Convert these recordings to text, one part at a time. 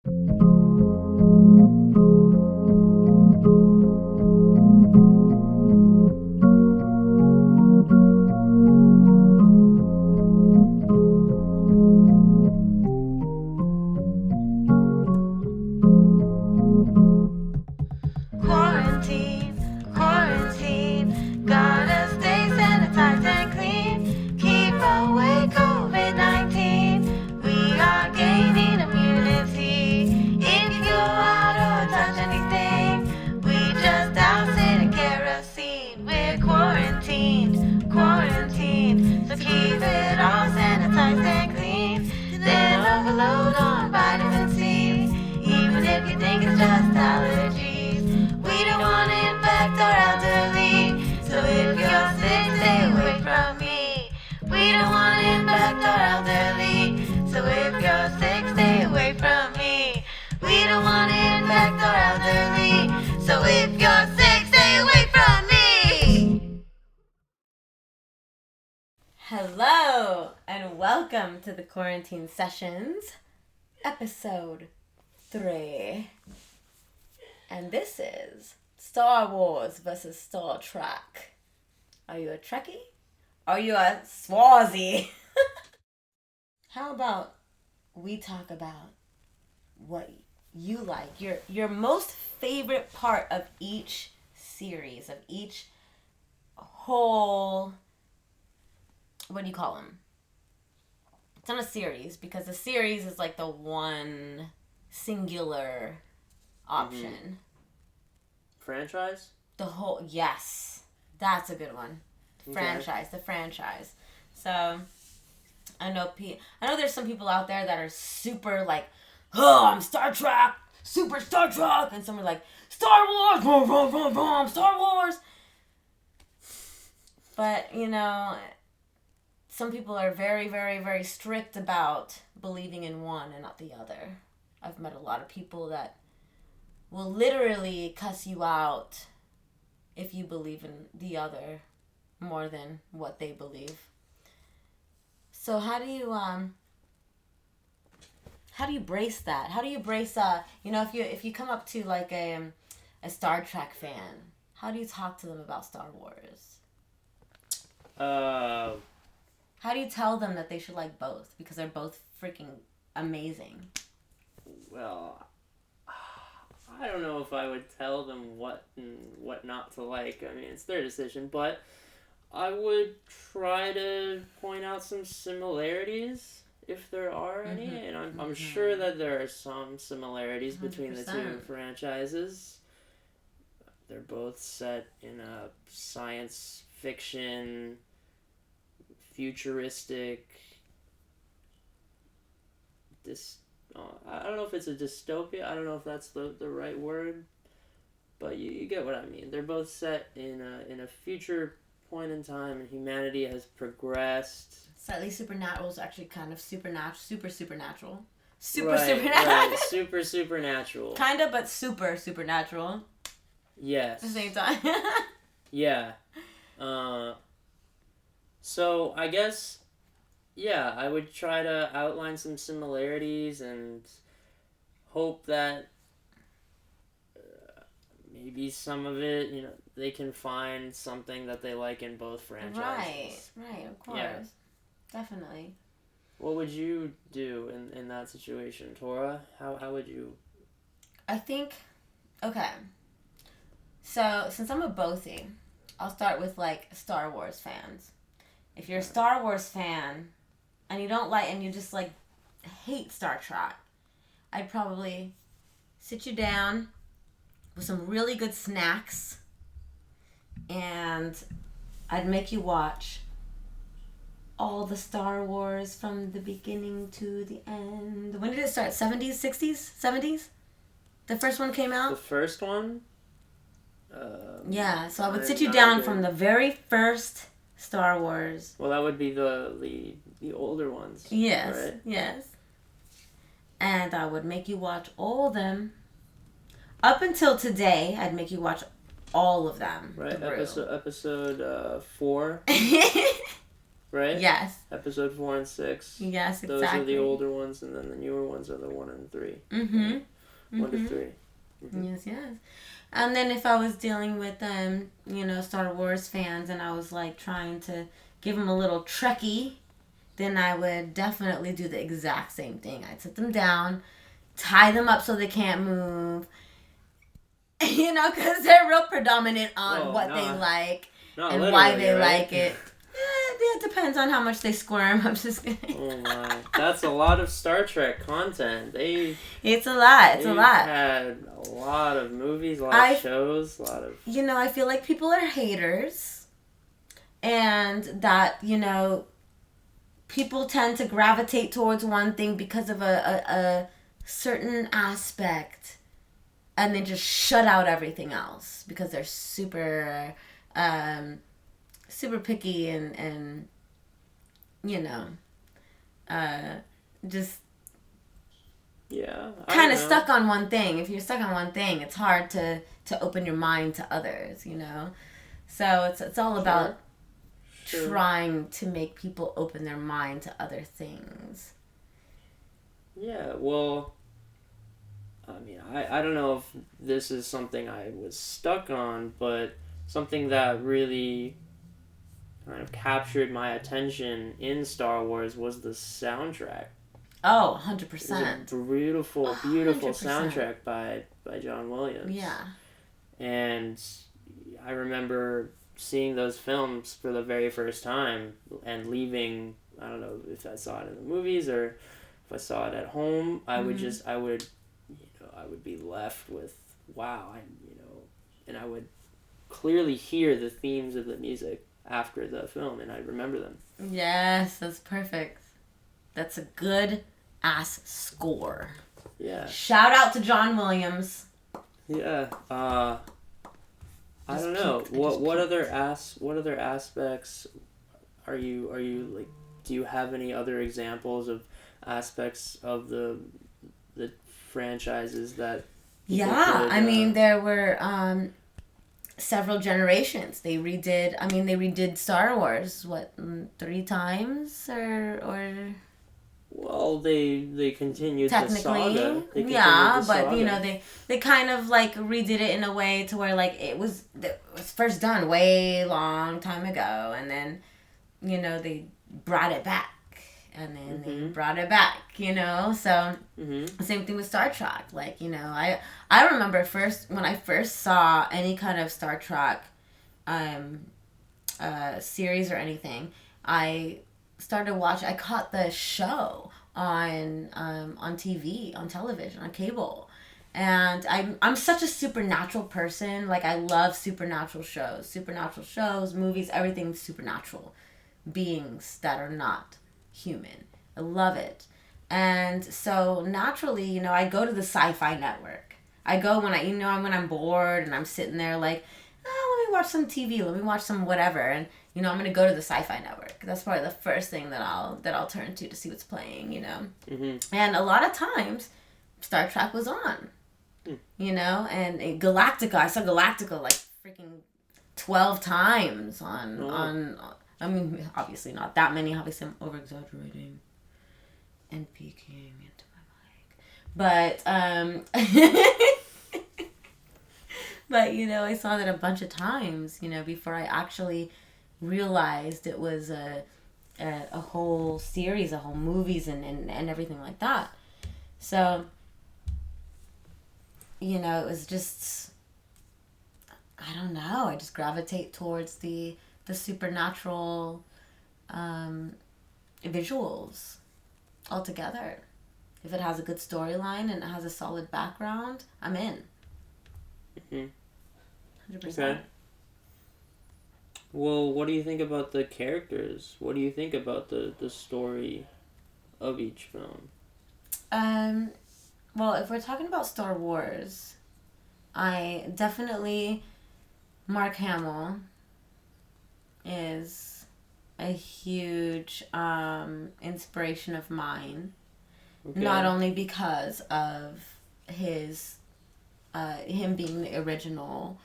Quarantine, quarantine, gotta stay sanitized and clean. Keep away COVID-19. We are gaining immunity. If you go out or touch anything, we just douse it in kerosene. We're quarantined, quarantined, so keep it all sanitized and clean. Then overload on vitamin C, even if you think it's just allergies. We don't want to infect our elderly, so if you're sick, stay away from me. We don't want to infect our elderly, so if you're sick, stay away from me. We don't want to infect our elderly, so if you're sick, stay away from me. Hello, and welcome to the Quarantine Sessions, episode 3. And this is Star Wars versus Star Trek. Are you a Trekkie? Are you a Swazi? How about we talk about what you like, your most favorite part of each series, of each whole, what do you call them? It's not a series, because a series is like the one singular option. Franchise? Yes. That's a good one. Okay. The franchise. So, I know there's some people out there that are super like, oh, I'm Star Trek, super Star Trek, and some are like, Star Wars, vroom, vroom, vroom, vroom, Star Wars. But, some people are very, very, very strict about believing in one and not the other. I've met a lot of people that will literally cuss you out if you believe in the other more than what they believe. So how do you brace that? How do you brace if you come up to like a Star Trek fan, how do you talk to them about Star Wars? How do you tell them that they should like both, because they're both freaking amazing? Well, I don't know if I would tell them what and what not to like. I mean, it's their decision, but I would try to point out some similarities, if there are any, and I'm sure that there are some similarities between the 2 franchises. They're both set in a science fiction, futuristic, I don't know if it's a dystopia. I don't know if that's the right word, but you get what I mean. They're both set in a future point in time, and humanity has progressed. Slightly supernatural is actually kind of supernatural. Super supernatural. Right, super supernatural. Kind of, but super supernatural. Yes. At the same time. Yeah. So I guess, yeah, I would try to outline some similarities and hope that maybe some of it, they can find something that they like in both franchises. Right, of course. Yeah. Definitely. What would you do in that situation, Tora? How would you? I think, okay. So, since I'm a bothy, I'll start with like Star Wars fans. If you're a Star Wars fan and you don't like, and you just like hate Star Trek, I'd probably sit you down with some really good snacks, and I'd make you watch all the Star Wars from the beginning to the end. When did it start? 70s, 60s, 70s? The first one came out? The first one? Yeah, so I would sit you down from the very first Star Wars. Well, that would be the older ones. Yes, right? Yes. And I would make you watch all of them. Up until today, I'd make you watch all of them. Right, episode 4. right? Yes. Episode 4 and 6. Yes, exactly. Those are the older ones, and then the newer ones are the 1 and 3. Mm-hmm. 1 to 3. Mm-hmm. Yes, yes. And then if I was dealing with Star Wars fans, and I was like trying to give them a little Trekkie, then I would definitely do the exact same thing. I'd sit them down, tie them up so they can't move, because they're real predominant on what they like and why they like it. It depends on how much they squirm. I'm just kidding. Oh my, that's a lot of Star Trek content. It's a lot. It's a lot. Had a lot of movies, a lot of shows, a lot of. I feel like people are haters, and that people tend to gravitate towards one thing because of a certain aspect, and then just shut out everything else because they're super super picky and just kind of stuck on one thing. If you're stuck on one thing, it's hard to open your mind to others, so it's all about trying to make people open their mind to other things. Yeah, well, I mean, I don't know if this is something I was stuck on, but something that really kind of captured my attention in Star Wars was the soundtrack. Oh, 100%. It was a beautiful 100%. Soundtrack by John Williams. Yeah. And I remember seeing those films for the very first time and leaving, I don't know if I saw it in the movies or if I saw it at home, I would be left with, wow, and I would clearly hear the themes of the music after the film, and I remember them. Yes, that's perfect. That's a good ass score. Yeah. Shout out to John Williams. Yeah. I don't know. What other aspects are you like? Do you have any other examples of aspects of the franchises that? Yeah, I mean there were several generations. They redid Star Wars 3 times or. Well, they continued technically, the saga. But they kind of like redid it in a way to where like it was first done way long time ago, and then they brought it back, and then they brought it back. So same thing with Star Trek. Like I remember when I first saw any kind of Star Trek series or anything, I started watching. I caught the show on TV, on television, on cable, and I'm such a supernatural person. Like I love supernatural shows, movies, everything supernatural, beings that are not human. I love it, and so naturally, I go to the Sci-Fi Network. I go when when I'm bored and I'm sitting there like, oh, let me watch some TV, let me watch some whatever, and I'm gonna go to the Sci-Fi Network. That's probably the first thing that I'll turn to see what's playing. And a lot of times, Star Trek was on. And Galactica. I saw Galactica like freaking 12 times on. I mean, obviously not that many. Obviously, I'm over exaggerating and peeking into my mic, but I saw that a bunch of times. Before I actually realized it was a whole series, a whole movies and everything like that. So, it was just, I don't know, I just gravitate towards the supernatural visuals altogether. If it has a good storyline and it has a solid background, I'm in. 100%. Okay. Well, what do you think about the characters? What do you think about the story of each film? Well, if we're talking about Star Wars, I definitely, Mark Hamill is a huge inspiration of mine. Okay. Not only because of him being the original,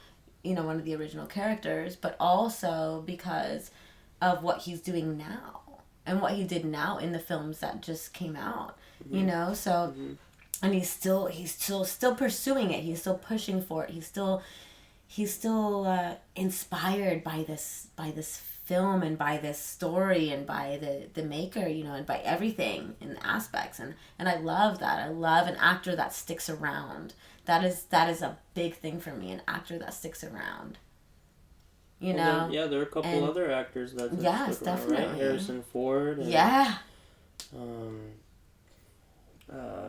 one of the original characters, but also because of what he's doing now and what he did now in the films that just came out. You know, so and he's still pursuing it. He's still pushing for it. He's still inspired by this film and by this story and by the maker, you know, and by everything in the aspects. And I love that. I love an actor that sticks around. That is a big thing for me, an actor that sticks around. You know? Then, there are a couple other actors that yes, stick around, definitely. right? Harrison Ford. And,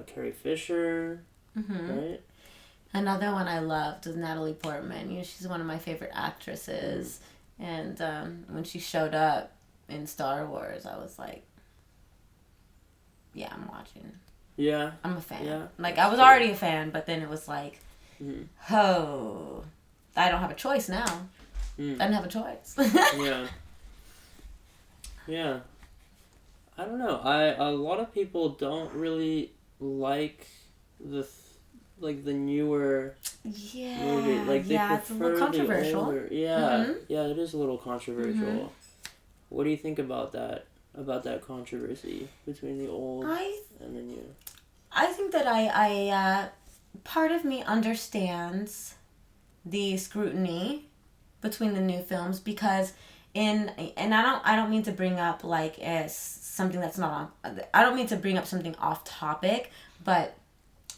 Carrie Fisher, right? Another one I loved was Natalie Portman. You know, she's one of my favorite actresses. And when she showed up in Star Wars, I was like, yeah, I'm watching. Yeah. I'm a fan. Yeah, like, I was already a fan, but then it was like, oh, I don't have a choice now. I didn't have a choice. Yeah. I don't know. A lot of people don't really like the newer movie. Like, they prefer it's a little controversial. The older. Yeah, it is a little controversial. What do you think about that? About that controversy between the old and the new? I think that I part of me understands the scrutiny between the new films, because and I don't mean to bring up like something that's not on, I don't mean to bring up something off topic, but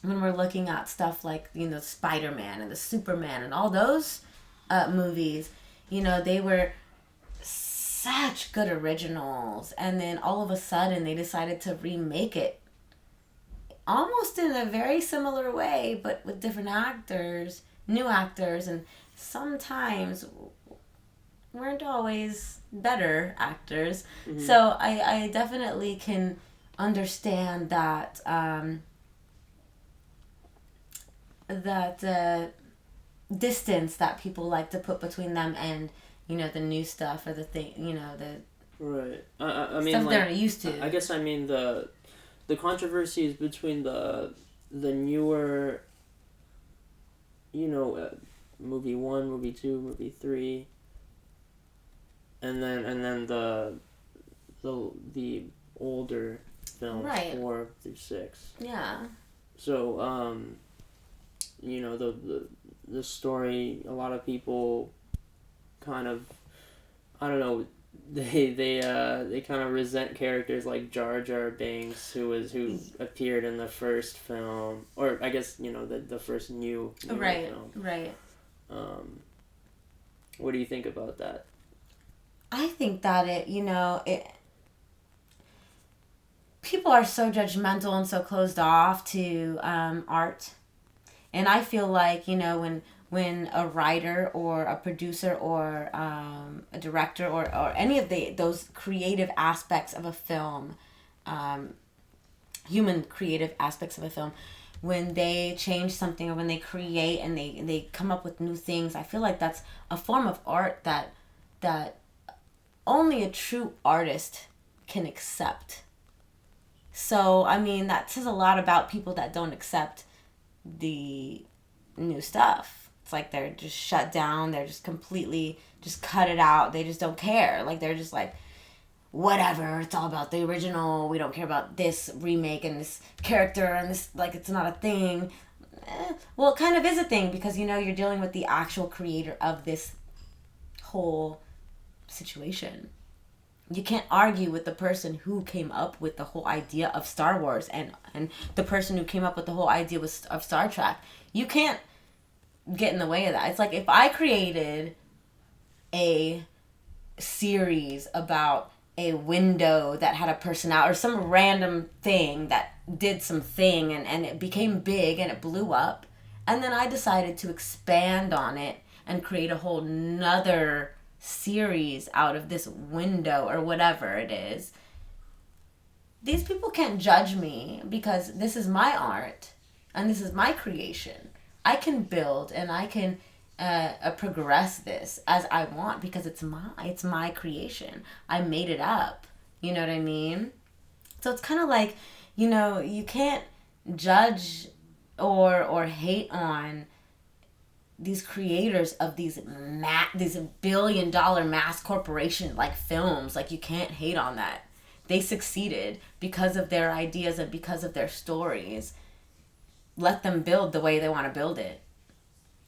when we're looking at stuff like, you know, Spider-Man and the Superman and all those movies, you know, they were such good originals, and then all of a sudden they decided to remake it almost in a very similar way, but with different actors, new actors, and sometimes weren't always better actors. So I definitely can understand that distance that people like to put between them and, you know, the new stuff, or the thing, you know, the right. I mean, stuff like, they're used to. I guess I mean the controversies between the newer, you know, movie 1, movie 2, movie 3, and then the older films, Right. 4 through 6. Yeah. So you know, the story, a lot of people kind of, I don't know, they kind of resent characters like Jar Jar Binks, who appeared in the first film, or I guess, you know, the first new film. Right. What do you think about that? I think that people are so judgmental and so closed off to art. And I feel like, you know, when a writer or a producer or a director or any of those creative aspects of a film, human creative aspects of a film, when they change something or when they create and they come up with new things, I feel like that's a form of art that only a true artist can accept. So, I mean, that says a lot about people that don't accept the new stuff. It's like they're just shut down. They're just completely just cut it out. They just don't care. Like, they're just like, whatever, it's all about the original. We don't care about this remake and this character and this, like, it's not a thing. Well, it kind of is a thing, because, you know, you're dealing with the actual creator of this whole situation. You can't argue with the person who came up with the whole idea of Star Wars and the person who came up with the whole idea of Star Trek. You can't get in the way of that. It's like if I created a series about a window that had a personality or some random thing that did something and it became big and it blew up, and then I decided to expand on it and create a whole nother series out of this window or whatever it is. These people can't judge me, because this is my art and this is my creation. I can build and I can progress this as I want, because it's my creation. I made it up. You know what I mean? So it's kind of like, you know, you can't judge or hate on these creators of these billion-dollar mass corporation like films, like you can't hate on that. They succeeded because of their ideas and because of their stories. Let them build the way they want to build it.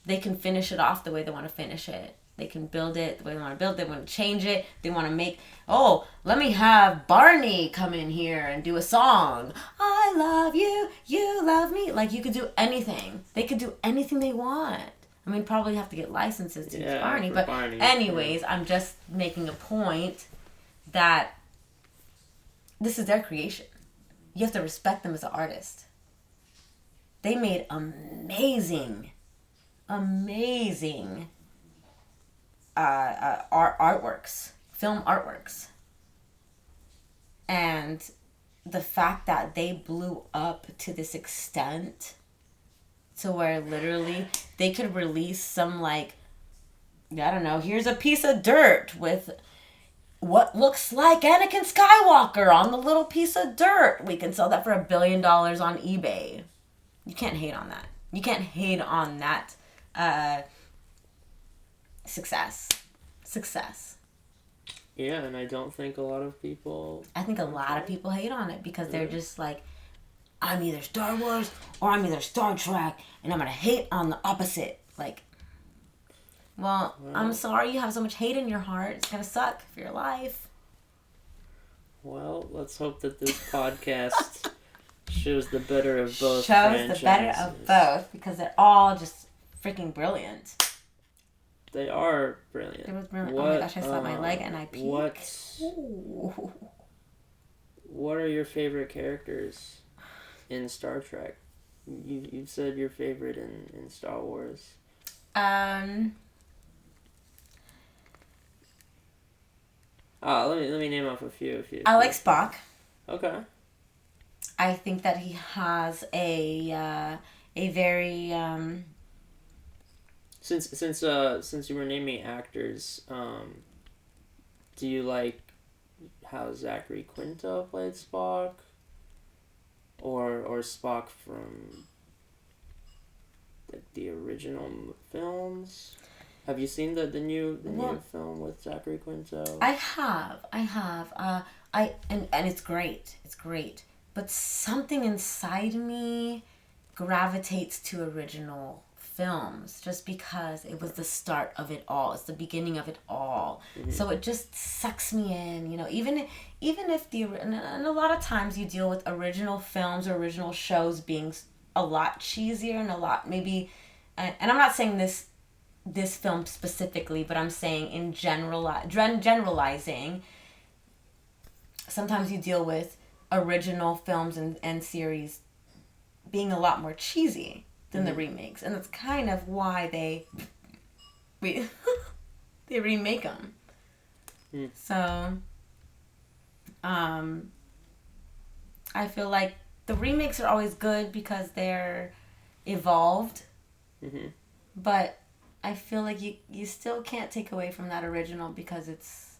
They can finish it off the way they want to finish it. They can build it the way they want to build it. They want to change it. They want to make, let me have Barney come in here and do a song. I love you, you love me. Like, you could do anything. They could do anything they want. I mean, probably have to get licenses to use Barney. But Barney, anyways, I'm just making a point that this is their creation. You have to respect them as an artist. They made amazing artworks, film artworks. And the fact that they blew up to this extent to where literally they could release some, like, I don't know, here's a piece of dirt with what looks like Anakin Skywalker on the little piece of dirt. We can sell that for $1 billion on eBay. You can't hate on that. You can't hate on that success. Yeah, and I don't think a lot of people... I think a lot of people hate on it because they're just like, I'm either Star Wars or I'm either Star Trek, and I'm going to hate on the opposite. Like, well, I'm sorry you have so much hate in your heart. It's going to suck for your life. Well, let's hope that this podcast shows the better of both franchises. The better of both, because they're all just freaking brilliant. They are brilliant. It was brilliant. Oh my gosh, I slapped my leg and I peeked. What are your favorite characters in Star Trek? You said your favorite in Star Wars. Let me name off a few. I like Spock. Okay. I think that he has a very Since you were naming actors, do you like how Zachary Quinto played Spock, or Spock from the original films? Have you seen the new film with Zachary Quinto? I have. And it's great. It's great. But something inside me gravitates to original films just because it was the start of it all. It's the beginning of it all. Mm-hmm. So it just sucks me in, even if and a lot of times you deal with original films or original shows being a lot cheesier and a lot maybe, and I'm not saying this film specifically, but I'm saying in generalizing, sometimes you deal with original films and series being a lot more cheesy than the remakes, and that's kind of why they remake them. So I feel like the remakes are always good because they're evolved, but I feel like you still can't take away from that original because it's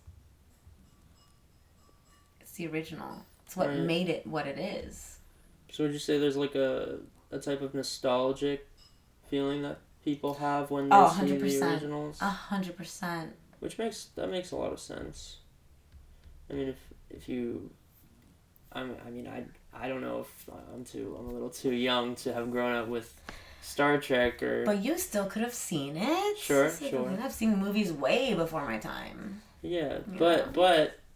the original. It's what made it what it is. So would you say there's like a type of nostalgic feeling that people have when they see the originals? 100%. Which makes a lot of sense. I mean, if you, I don't know if I'm a little too young to have grown up with Star Trek or. But you still could have seen it. Sure. I've seen movies way before my time. Yeah, but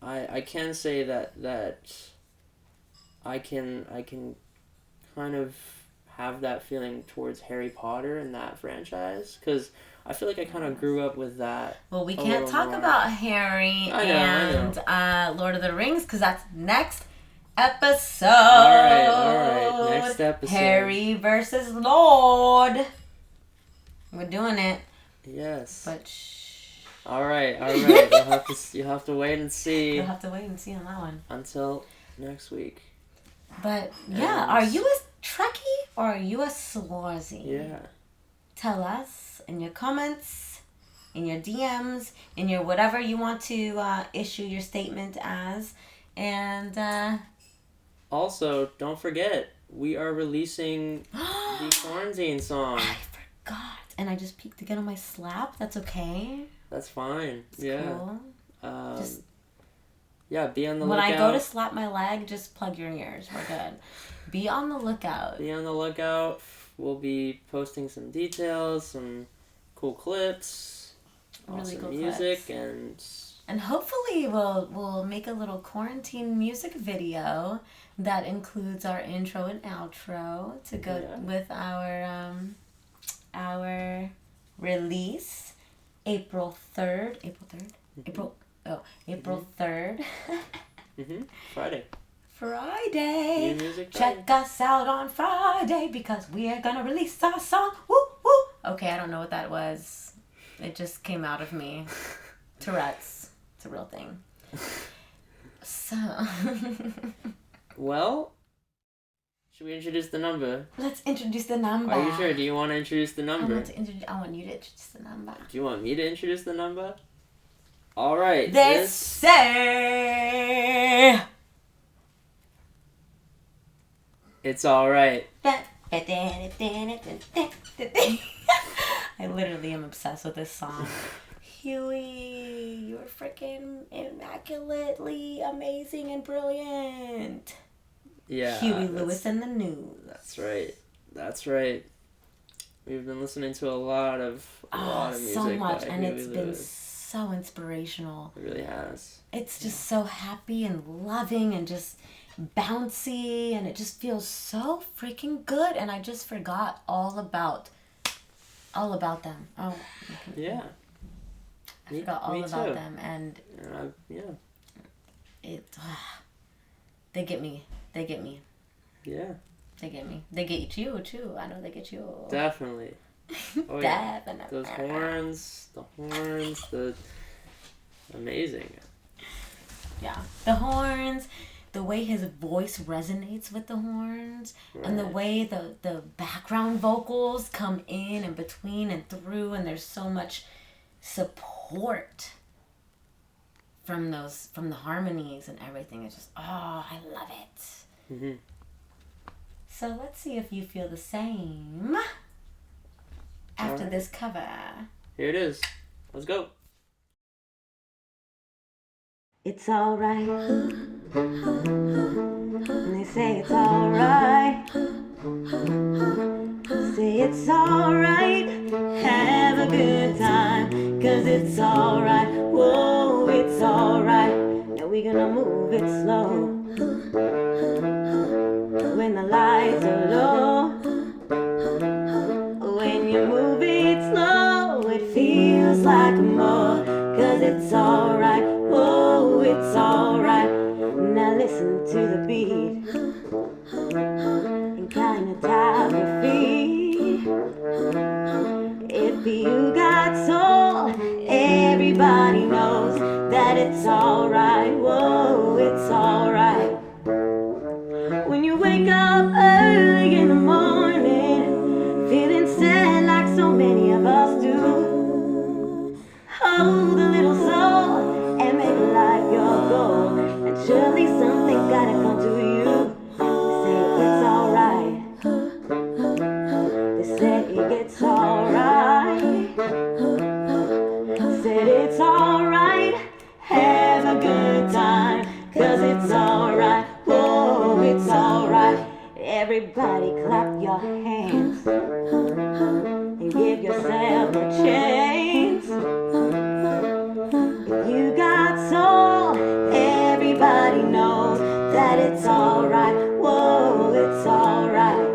I can say that I can kind of have that feeling towards Harry Potter and that franchise because I feel like I kind of grew up with that. Well, we can't talk about Harry and Lord of the Rings because that's next episode. All right. Next episode. Harry versus Lord. We're doing it. Yes. But All right. You'll have to wait and see. You'll have to wait and see on that one. Until next week. But yeah, are you a Trekkie or are you a Swarzy? Yeah. Tell us in your comments, in your DMs, in your whatever you want to issue your statement as. And also, don't forget, we are releasing the quarantine song. I forgot. and I just peeked to get on my slap. That's okay. That's fine. It's yeah. cool. Just yeah, be on the When lookout. I go to slap my leg, just plug your ears. We're good. Be on the lookout. Be on the lookout. We'll be posting some details, some cool clips, Really awesome cool music, clips. And hopefully we'll make a little quarantine music video that includes our intro and outro to go with our release April 3rd. April 3rd. Friday. New music Check us out on Friday because we are gonna release our song. Woo woo. Okay, I don't know what that was. It just came out of me. Tourette's. It's a real thing. So. Well, should we introduce the number? Let's introduce the number. Are you sure? Do you want to introduce the number? I want you to introduce the number. Do you want me to introduce the number? All right. They say it's all right. I literally am obsessed with this song. Huey, you're freaking immaculately amazing and brilliant. Yeah. Huey Lewis and the News. That's right. That's right. We've been listening to a lot of music. So much, and Huey it's Lewis. been so inspirational. It really has. It's just so happy and loving and just bouncy, and it just feels so freaking good. And I just forgot all about them. Oh, Yeah. I forgot all about them, and they get me. Yeah. They get me. They get you too. I know they get you. Definitely. Oh yeah. Definitely. Those horns, the amazing. Yeah, the horns, the way his voice resonates with the horns, and the way the background vocals come in and between and through, and there's so much support from the harmonies and everything. It's just, I love it. Mm-hmm. So let's see if you feel the same after this cover. Here it is. Let's go. It's alright. And they say it's alright. Say it's alright. Have a good time. 'Cause it's alright. Whoa, it's alright. Now we're gonna move it slow. When the lights are low. When you move it slow, it feels like more. 'Cause it's alright. Whoa, it's alright. Now listen to the beat and kinda tap your feet. If you got soul, everybody knows that it's alright. Whoa, it's alright. When you wake up early in the morning, feeling sad like so many of us do, hold a little soul and make life your goal. And surely something gotta come to you. Say it's alright. They said it's alright. Said it's alright. Have a good time. 'Cause it's alright. Whoa, it's alright. Everybody clap your hands and give yourself a chance. If you got soul, everybody knows that it's alright. Whoa, it's alright.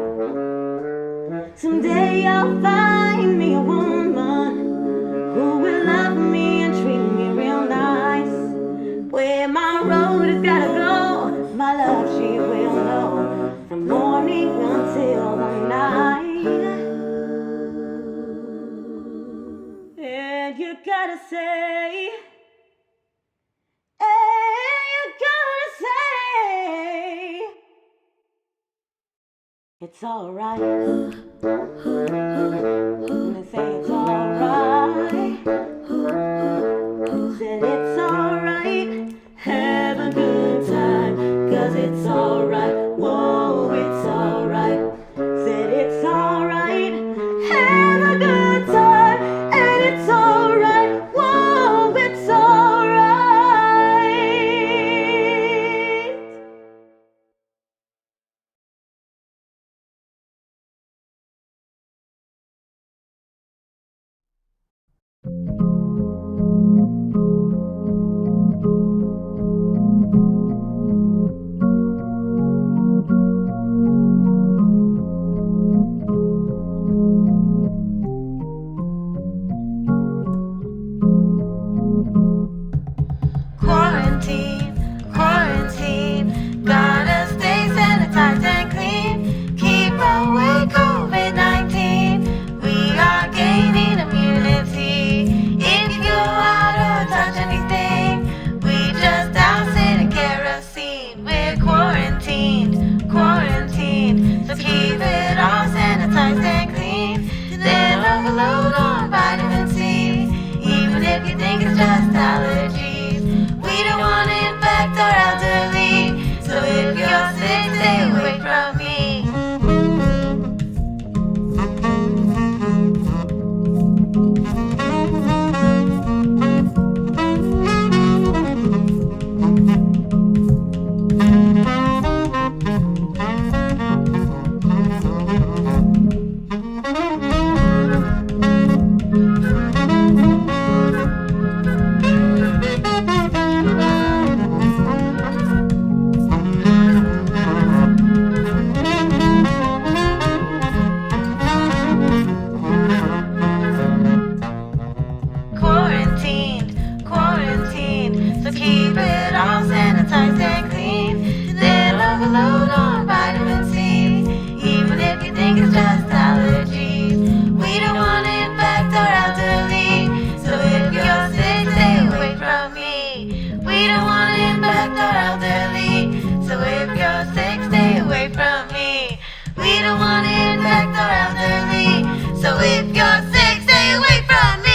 Someday I'll find me a woman who will love me and treat me real nice. Where my road has gotta go, my love she will know from morning until the night. And you gotta say, it's alright. And they say it's alright. Said it's alright. Have a good time. 'Cause it's alright. Whoa, it's alright. Said it's alright. Have a good time. quarantined. So keep it all sanitized and clean. Then overload on vitamin C, even if you think it's just allergies. We don't want to infect our elderly, so if you're sick, stay away from me. Quarantined, so keep it all sanitized and clean. Then overload on vitamin C, even if you think it's just allergies. We don't want to infect our elderly, so if you're sick, stay away from me. We don't want to infect our elderly, so if you're sick, stay away from me. We don't want to infect our elderly, so if you're sick, stay away from me.